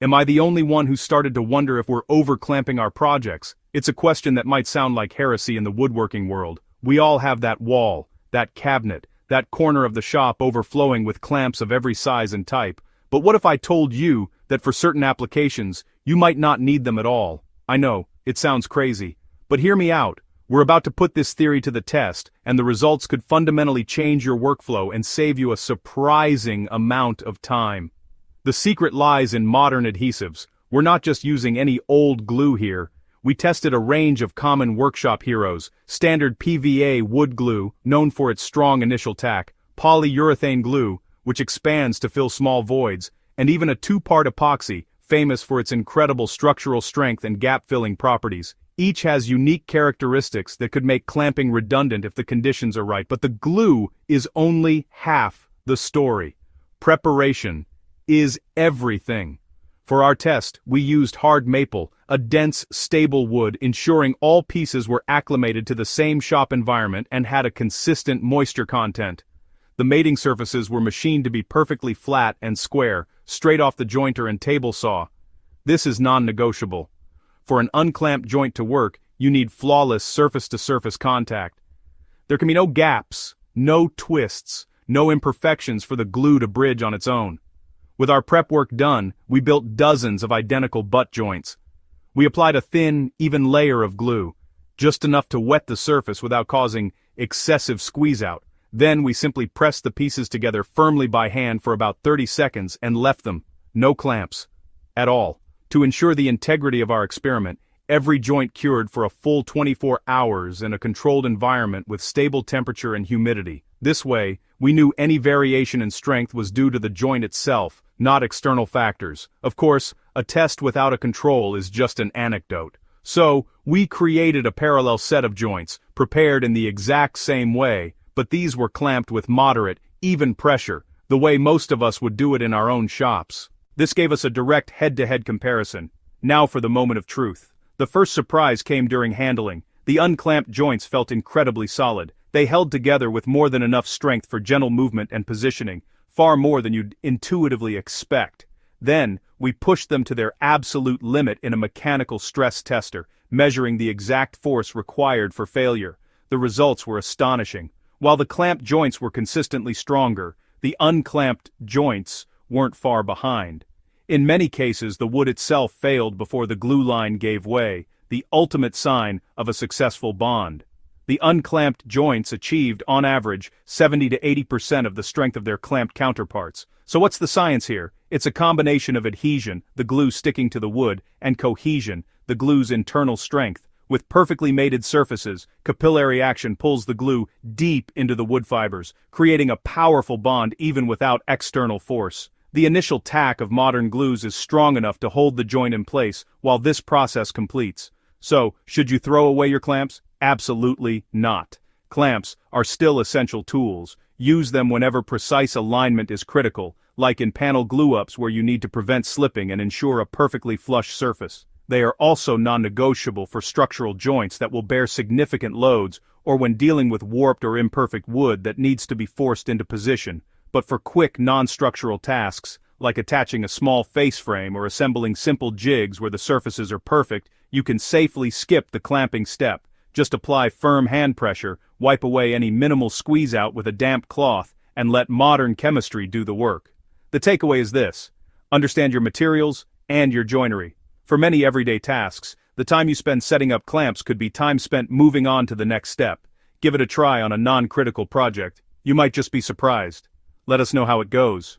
Am I the only one who started to wonder if we're over-clamping our projects? It's a question that might sound like heresy in the woodworking world. We all have that wall, that cabinet, that corner of the shop overflowing with clamps of every size and type. But what if I told you that for certain applications, you might not need them at all? I know, it sounds crazy. But hear me out. We're about to put this theory to the test, and the results could fundamentally change your workflow and save you a surprising amount of time. The secret lies in modern adhesives. We're not just using any old glue here. We tested a range of common workshop heroes: standard PVA wood glue, known for its strong initial tack, polyurethane glue, which expands to fill small voids, and even a two-part epoxy, famous for its incredible structural strength and gap-filling properties. Each has unique characteristics that could make clamping redundant if the conditions are right, but the glue is only half the story. Preparation is everything. For our test, we used hard maple, a dense, stable wood, ensuring all pieces were acclimated to the same shop environment and had a consistent moisture content. The mating surfaces were machined to be perfectly flat and square, straight off the jointer and table saw. This is non-negotiable. For an unclamped joint to work, you need flawless surface-to-surface contact. There can be no gaps, no twists, no imperfections for the glue to bridge on its own. With our prep work done, we built dozens of identical butt joints. We applied a thin, even layer of glue, just enough to wet the surface without causing excessive squeeze-out. Then we simply pressed the pieces together firmly by hand for about 30 seconds and left them, no clamps, at all. To ensure the integrity of our experiment, every joint cured for a full 24 hours in a controlled environment with stable temperature and humidity. This way, we knew any variation in strength was due to the joint itself, not external factors. Of course, a test without a control is just an anecdote. So, we created a parallel set of joints, prepared in the exact same way, but these were clamped with moderate, even pressure, the way most of us would do it in our own shops. This gave us a direct head-to-head comparison. Now for the moment of truth. The first surprise came during handling. The unclamped joints felt incredibly solid. They held together with more than enough strength for gentle movement and positioning, far more than you'd intuitively expect. Then, we pushed them to their absolute limit in a mechanical stress tester, measuring the exact force required for failure. The results were astonishing. While the clamped joints were consistently stronger, the unclamped joints weren't far behind. In many cases, the wood itself failed before the glue line gave way, the ultimate sign of a successful bond. The unclamped joints achieved, on average, 70 to 80% of the strength of their clamped counterparts. So what's the science here? It's a combination of adhesion, the glue sticking to the wood, and cohesion, the glue's internal strength. With perfectly mated surfaces, capillary action pulls the glue deep into the wood fibers, creating a powerful bond even without external force. The initial tack of modern glues is strong enough to hold the joint in place while this process completes. So, should you throw away your clamps? Absolutely not. Clamps are still essential tools. Use them whenever precise alignment is critical, like in panel glue-ups where you need to prevent slipping and ensure a perfectly flush surface. They are also non-negotiable for structural joints that will bear significant loads, or when dealing with warped or imperfect wood that needs to be forced into position. But for quick non-structural tasks, like attaching a small face frame or assembling simple jigs where the surfaces are perfect, you can safely skip the clamping step. Just apply firm hand pressure, wipe away any minimal squeeze out with a damp cloth, and let modern chemistry do the work. The takeaway is this: understand your materials and your joinery. For many everyday tasks, the time you spend setting up clamps could be time spent moving on to the next step. Give it a try on a non-critical project. You might just be surprised. Let us know how it goes.